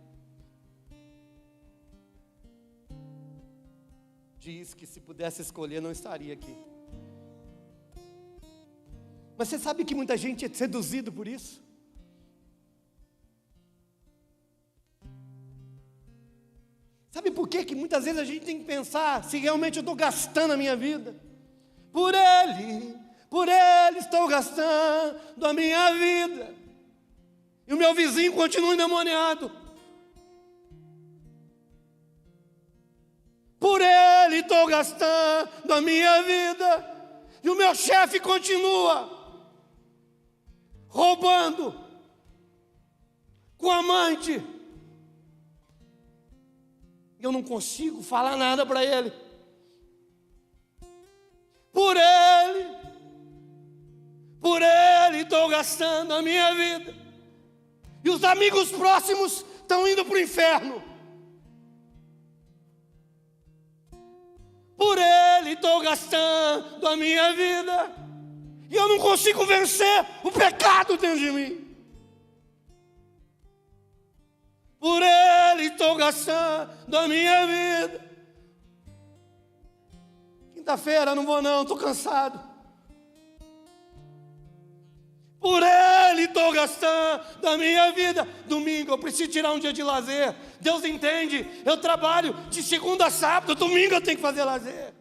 diz que se pudesse escolher não estaria aqui. Mas você sabe que muita gente é seduzido por isso? Sabe por quê? Que muitas vezes a gente tem que pensar se realmente eu estou gastando a minha vida. Por Ele estou gastando a minha vida. E o meu vizinho continua endemoniado. Por Ele estou gastando a minha vida. E o meu chefe continua roubando com amante. Eu não consigo falar nada para ele. Por Ele estou gastando a minha vida. E os amigos próximos estão indo para o inferno. Por Ele estou gastando a minha vida. E eu não consigo vencer o pecado dentro de mim. Por Ele estou gastando a minha vida. Quinta-feira não vou não, estou cansado. Por Ele estou gastando a minha vida. Domingo eu preciso tirar um dia de lazer. Deus entende, eu trabalho de segunda a sábado, domingo eu tenho que fazer lazer.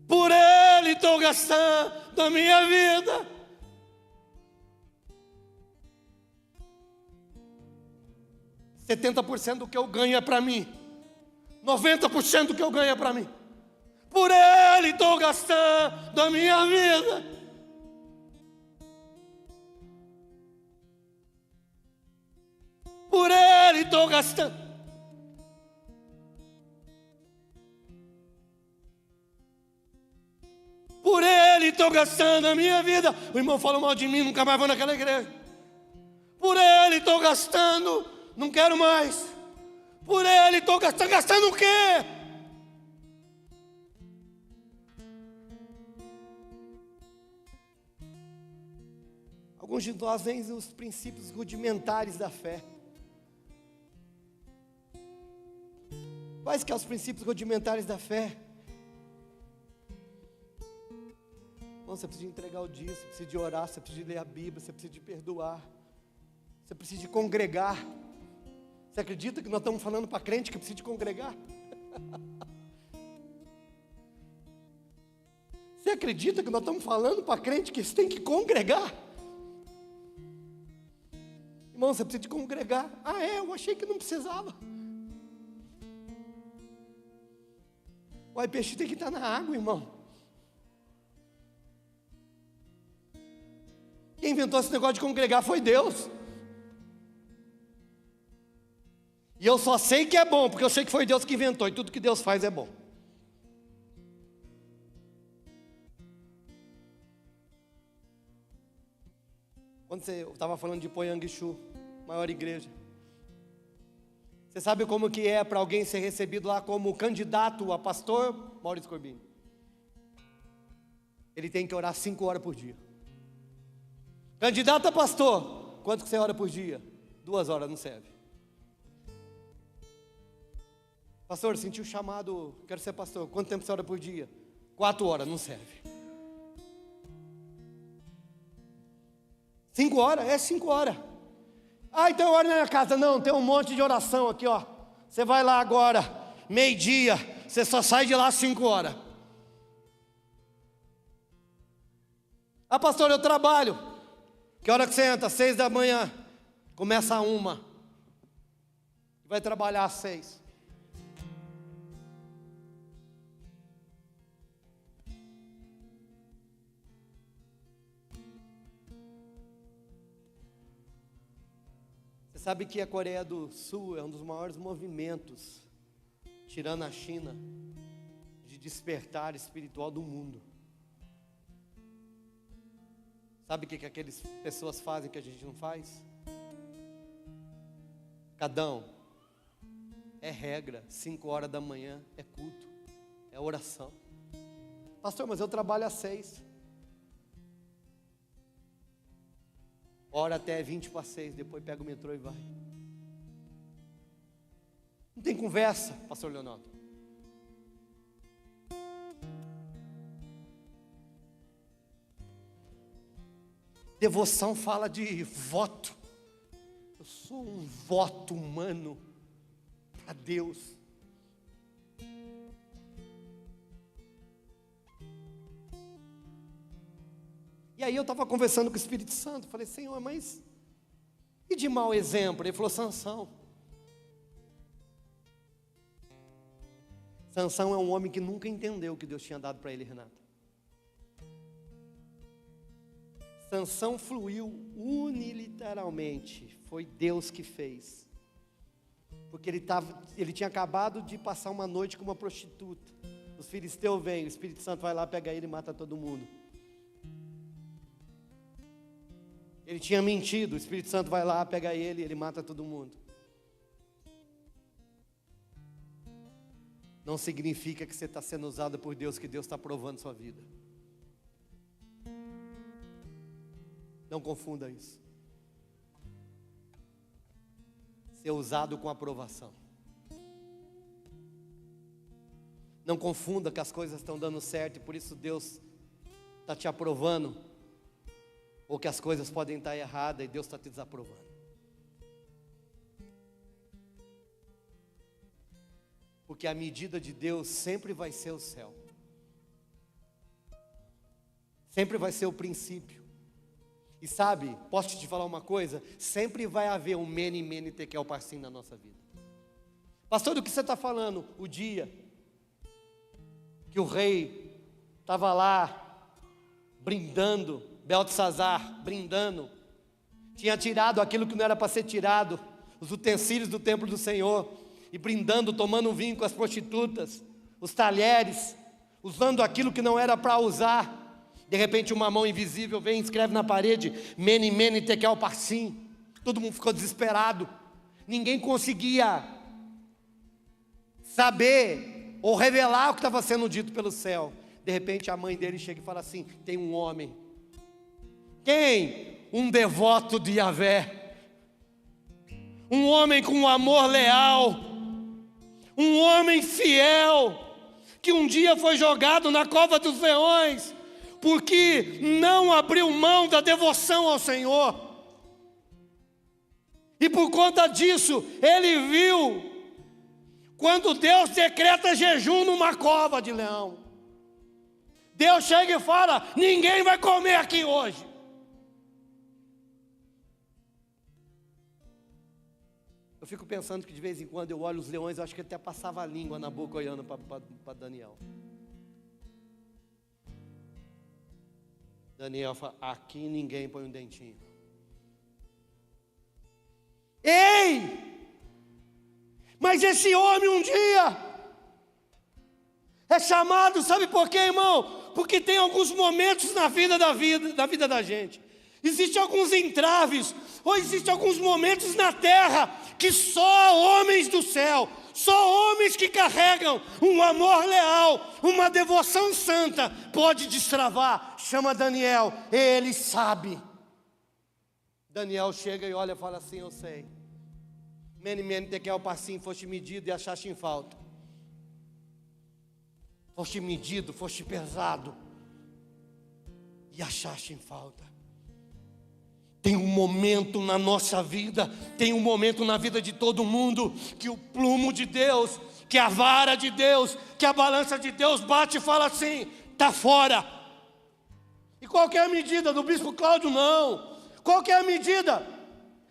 Por Ele estou gastando a minha vida. 70% do que eu ganho é para mim. 90% do que eu ganho é para mim. Por Ele estou gastando a minha vida. Por Ele estou gastando. Por Ele estou gastando a minha vida. O irmão falou mal de mim, nunca mais vou naquela igreja. Por Ele estou gastando, não quero mais. Por Ele estou gastando. Gastando o quê? Alguns de nós veem os princípios rudimentares da fé. Quais que são os princípios rudimentares da fé? Não, você precisa de entregar o dia, você precisa de orar, você precisa de ler a Bíblia, você precisa de perdoar, você precisa de congregar. Você acredita que nós estamos falando para crente que precisa de congregar? Você acredita que nós estamos falando para crente que tem que congregar? Irmão, você precisa de congregar. Ah, eu achei que não precisava. O peixe tem que estar na água, irmão. Quem inventou esse negócio de congregar foi Deus. E eu só sei que é bom, porque eu sei que foi Deus que inventou, e tudo que Deus faz é bom. Quando eu estava falando de Poyanguichu, maior igreja, você sabe como que é para alguém ser recebido lá como candidato a pastor? Maurício Corbini. Ele tem que orar 5 horas por dia. Candidato a pastor, quanto que você ora por dia? 2 horas, não serve. Pastor, senti o chamado, quero ser pastor. Quanto tempo você ora por dia? 4 horas, não serve. 5 horas? É 5 horas. Ah, então eu oro na minha casa. Não, tem um monte de oração aqui, ó. Você vai lá agora, meio-dia, você só sai de lá às 5 horas. Ah, pastor, eu trabalho. Que hora que você entra? 6 da manhã. Começa 1. Vai trabalhar às 6. Você sabe que a Coreia do Sul é um dos maiores movimentos, tirando a China, de despertar espiritual do mundo. Sabe o que aquelas pessoas fazem que a gente não faz? Cadão, é regra, 5 horas da manhã é culto, é oração. Pastor, mas eu trabalho às 6. Ora até 20 para 6, depois pega o metrô e vai. Não tem conversa, pastor Leonardo. Devoção fala de voto. Eu sou um voto humano para Deus. E aí eu estava conversando com o Espírito Santo, falei, Senhor, mas e de mau exemplo? Ele falou, Sansão. Sansão é um homem que nunca entendeu o que Deus tinha dado para ele, Renata. Sansão fluiu unilateralmente, foi Deus que fez. Porque ele tinha acabado de passar uma noite com uma prostituta. Os filisteus vêm, o Espírito Santo vai lá, pega ele e mata todo mundo. Ele tinha mentido, o Espírito Santo vai lá, pega ele e ele mata todo mundo. Não significa que você está sendo usado por Deus, que Deus está provando sua vida. Não confunda isso. Ser usado com aprovação. Não confunda que as coisas estão dando certo e por isso Deus está te aprovando. Ou que as coisas podem estar erradas e Deus está te desaprovando. Porque a medida de Deus sempre vai ser o céu. Sempre vai ser o princípio. E sabe, posso te falar uma coisa? Sempre vai haver um mene tekel parsim na nossa vida. Pastor, do que você está falando? O dia que o rei estava lá brindando, Beltesazar brindando, tinha tirado aquilo que não era para ser tirado, os utensílios do templo do Senhor, e brindando, tomando vinho com as prostitutas, os talheres, usando aquilo que não era para usar. De repente uma mão invisível vem e escreve na parede, mene tekel parsim. Todo mundo ficou desesperado, ninguém conseguia saber ou revelar o que estava sendo dito pelo céu. De repente a mãe dele chega e fala assim, tem um homem. Quem? Um devoto de Yahvé, um homem com um amor leal, um homem fiel, que um dia foi jogado na cova dos leões, porque não abriu mão da devoção ao Senhor, e por conta disso, ele viu, quando Deus decreta jejum numa cova de leão, Deus chega e fala, ninguém vai comer aqui hoje. Eu fico pensando que de vez em quando eu olho os leões, eu acho que ele até passava a língua na boca olhando para Daniel. Daniel fala, aqui ninguém põe um dentinho. Ei! Mas esse homem um dia é chamado, sabe por quê, irmão? Porque tem alguns momentos na vida da gente. Existem alguns entraves, ou existem alguns momentos na terra que só homens do céu, só homens que carregam um amor leal, uma devoção santa, pode destravar. Chama Daniel, ele sabe. Daniel chega e olha e fala assim, eu sei. Mene tekel parsim, foste medido e achaste em falta. Foste medido, foste pesado e achaste em falta. Tem um momento na nossa vida, tem um momento na vida de todo mundo, que o plumo de Deus, que a vara de Deus, que a balança de Deus bate e fala assim: está fora. E qual que é a medida? Do bispo Cláudio? Não. Qual que é a medida?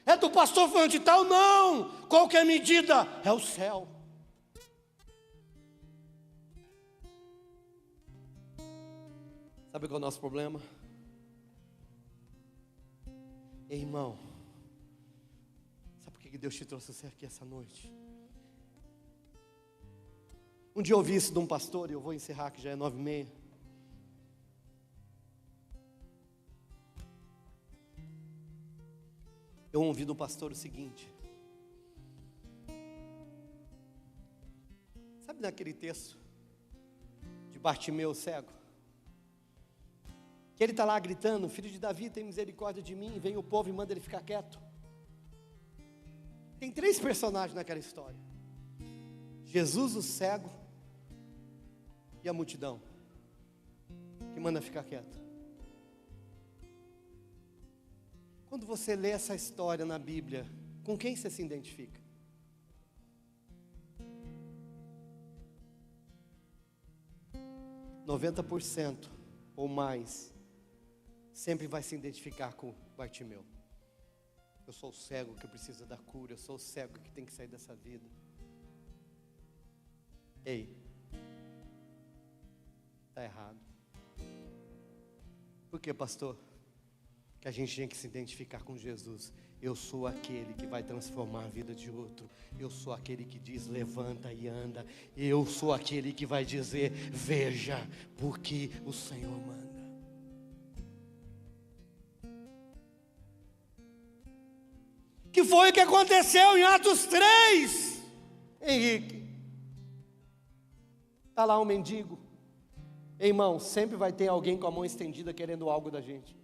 É do pastor fulano de tal? Não. Qual que é a medida? É o céu. Sabe qual é o nosso problema? Ei, irmão, sabe por que Deus te trouxe você aqui essa noite? Um dia eu ouvi isso de um pastor, e eu vou encerrar que já é 9h30. Eu ouvi do pastor o seguinte: sabe naquele texto de Bartimeu cego? Que ele está lá gritando: filho de Davi, tem misericórdia de mim. Vem o povo e manda ele ficar quieto. Tem 3 personagens naquela história: Jesus, o cego, e a multidão, que manda ficar quieto. Quando você lê essa história na Bíblia, com quem você se identifica? – 90% ou mais sempre vai se identificar com Bartimeu. Eu sou o cego que precisa da cura, eu sou o cego que tem que sair dessa vida. Ei, está errado. Por que, pastor? Que a gente tem que se identificar com Jesus. Eu sou aquele que vai transformar a vida de outro. Eu sou aquele que diz: levanta e anda. Eu sou aquele que vai dizer: veja, porque o Senhor manda. Que foi o que aconteceu em Atos 3, Henrique? Está lá um mendigo. Irmão, sempre vai ter alguém com a mão estendida querendo algo da gente.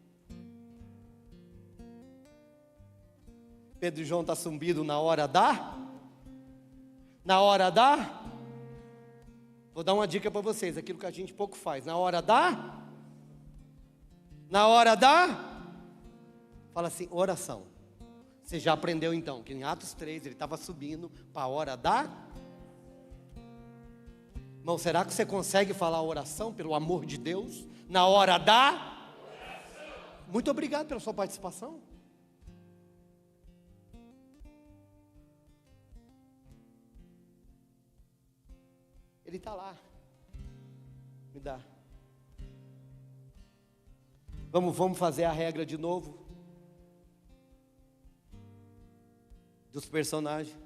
Pedro e João estão subindo na hora da? Na hora da? Vou dar uma dica para vocês, aquilo que a gente pouco faz. Na hora da? Na hora da? Fala assim: oração. Você já aprendeu então, que em Atos 3 ele estava subindo para a hora da? Irmão, será que você consegue falar oração, pelo amor de Deus? Na hora da? Muito obrigado pela sua participação. Ele está lá. Me dá. Vamos fazer a regra de novo. Dos personagens.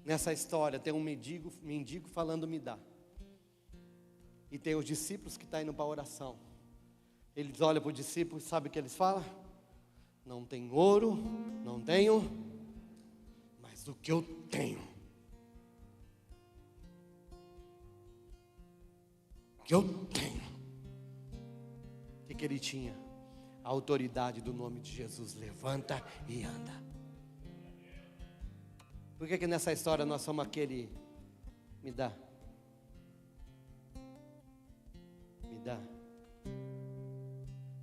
Nessa história tem um mendigo falando: me dá. E tem os discípulos que estão indo para a oração. Eles olham para os discípulos, sabe o que eles falam? Não tem ouro, não tenho, mas o que eu tenho, o que ele tinha? A autoridade do nome de Jesus. Levanta e anda. Por que nessa história nós somos aquele: me dá, me dá?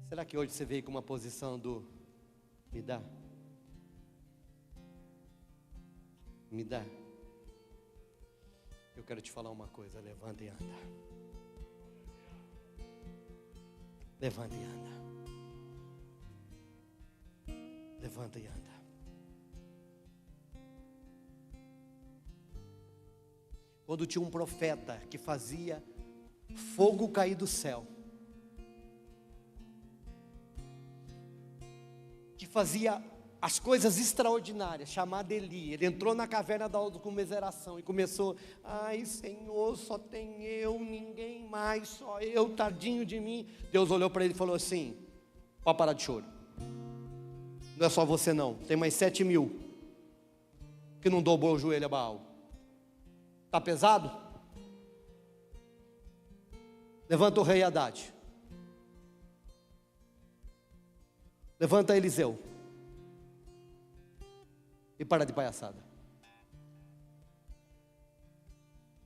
Será que hoje você veio com uma posição do me dá? Me dá? Eu quero te falar uma coisa: levanta e anda. Levanta e anda. Levanta e anda. Quando tinha um profeta que fazia fogo cair do céu, que fazia as coisas extraordinárias, chamado Eli. Ele entrou na caverna da autocomiseração e começou: ai Senhor, só tem eu, ninguém mais, só eu, tadinho de mim. Deus olhou para ele e falou assim: pode parar de choro. Não é só você não, tem mais 7.000 que não dobrou o joelho a Baal. Está pesado? Levanta o rei Haddad. Levanta Eliseu. E para de palhaçada.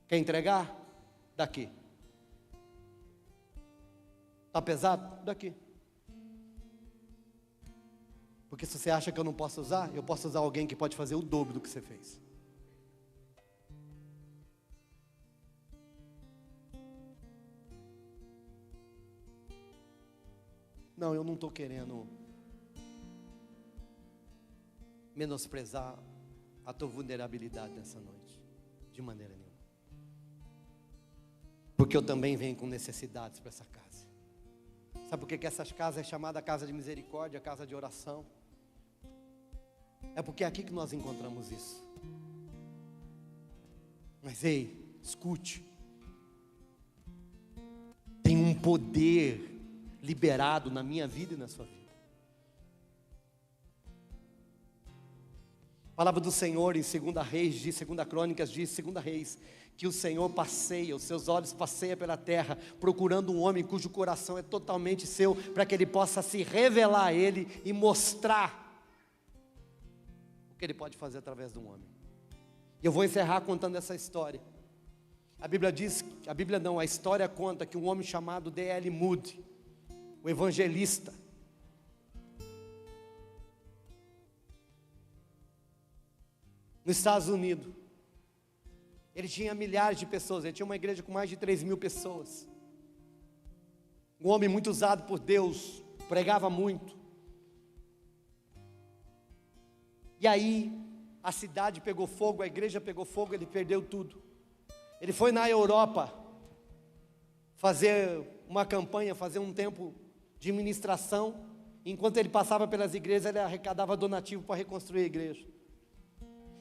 Quer entregar? Daqui. Está pesado? Daqui. Porque se você acha que eu não posso usar, eu posso usar alguém que pode fazer o dobro do que você fez. Não, eu não estou querendo menosprezar a tua vulnerabilidade nessa noite, de maneira nenhuma. Porque eu também venho com necessidades para essa casa. Sabe por que essa casa é chamada casa de misericórdia, casa de oração? É porque é aqui que nós encontramos isso. Mas ei, escute. Tem um poder liberado na minha vida e na sua vida. A palavra do Senhor em 2 Reis diz, 2 Crônicas diz, 2 Reis, que o Senhor passeia, os seus olhos passeiam pela terra, procurando um homem cujo coração é totalmente seu, para que ele possa se revelar a ele e mostrar o que ele pode fazer através de um homem. E eu vou encerrar contando essa história. A história conta que um homem chamado D.L. Moody, o evangelista, nos Estados Unidos, ele tinha milhares de pessoas, ele tinha uma igreja com mais de 3.000 pessoas, um homem muito usado por Deus, pregava muito, e aí a cidade pegou fogo, a igreja pegou fogo, ele perdeu tudo. Ele foi na Europa fazer uma campanha, fazer um tempo de ministração. Enquanto ele passava pelas igrejas, ele arrecadava donativo para reconstruir a igreja.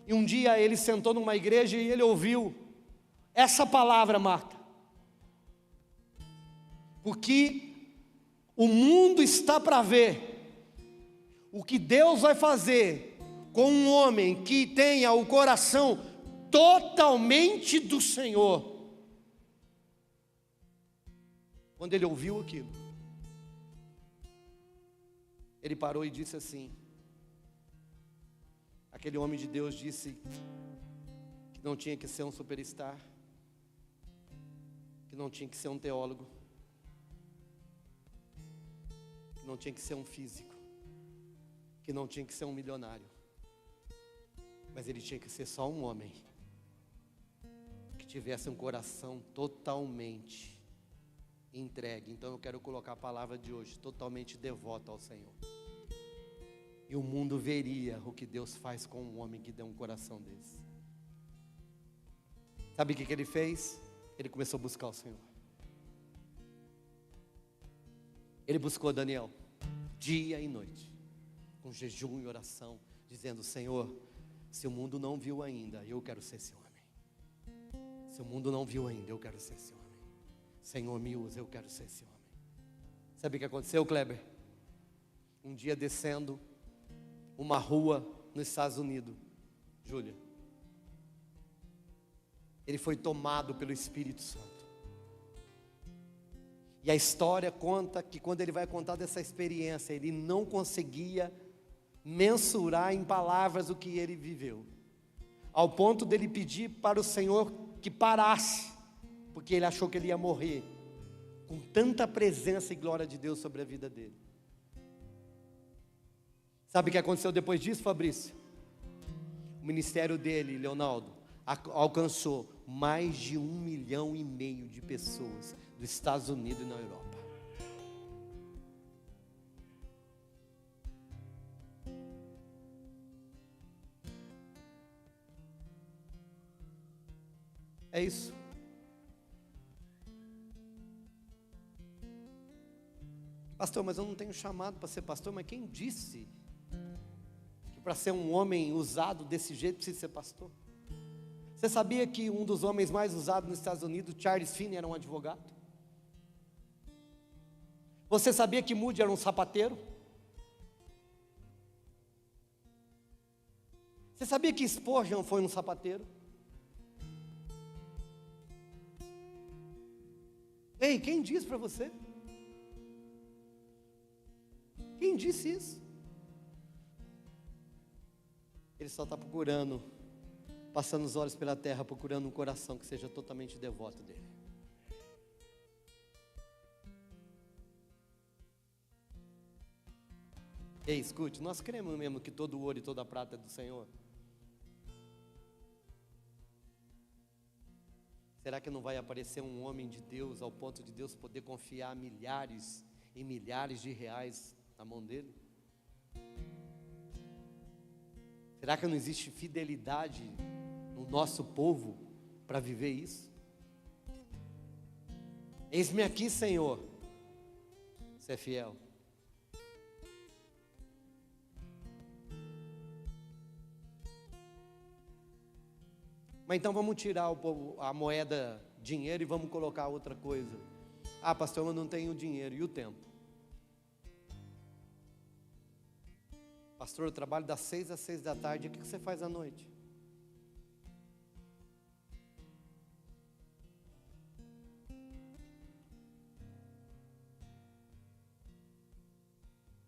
E um dia ele sentou numa igreja e ele ouviu essa palavra, Marta: porque o mundo está para ver o que Deus vai fazer com um homem que tenha o coração totalmente do Senhor. Quando ele ouviu aquilo, ele parou e disse assim, aquele homem de Deus disse que não tinha que ser um superstar, que não tinha que ser um teólogo, que não tinha que ser um físico, que não tinha que ser um milionário, mas ele tinha que ser só um homem que tivesse um coração totalmente entregue. Então eu quero colocar a palavra de hoje, totalmente devoto ao Senhor. E o mundo veria o que Deus faz com um homem que deu um coração desse. Sabe o que ele fez? Ele começou a buscar o Senhor. Ele buscou Daniel, dia e noite, com jejum e oração, dizendo: Senhor, se o mundo não viu ainda, eu quero ser esse homem. Se o mundo não viu ainda, eu quero ser esse homem. Senhor, me usa, eu quero ser esse homem. Sabe o que aconteceu, Kleber? Um dia descendo uma rua nos Estados Unidos, Júlia, ele foi tomado pelo Espírito Santo. E a história conta que quando ele vai contar dessa experiência, ele não conseguia mensurar em palavras o que ele viveu, ao ponto dele pedir para o Senhor que parasse, porque ele achou que ele ia morrer, com tanta presença e glória de Deus sobre a vida dele. Sabe o que aconteceu depois disso, Fabrício? O ministério dele, Leonardo, alcançou mais de 1,5 milhão de pessoas dos Estados Unidos e na Europa. É isso. Pastor, mas eu não tenho chamado para ser pastor. Mas quem disse que para ser um homem usado desse jeito precisa ser pastor? Você sabia que um dos homens mais usados nos Estados Unidos, Charles Finney, era um advogado? Você sabia que Moody era um sapateiro? Você sabia que Spurgeon foi um sapateiro? Ei, quem disse para você? Quem disse isso? Ele só está procurando, passando os olhos pela terra, procurando um coração que seja totalmente devoto dele. Ei, escute, nós cremos mesmo que todo o ouro e toda a prata é do Senhor? Será que não vai aparecer um homem de Deus ao ponto de Deus poder confiar milhares e milhares de reais na mão dele? Será que não existe fidelidade no nosso povo para viver isso? Eis-me aqui, Senhor. Você é fiel. Mas então vamos tirar a moeda dinheiro e vamos colocar outra coisa. Ah, pastor, eu não tenho dinheiro. E o tempo? Pastor, eu trabalho das 6 às 6 da tarde. O que você faz à noite?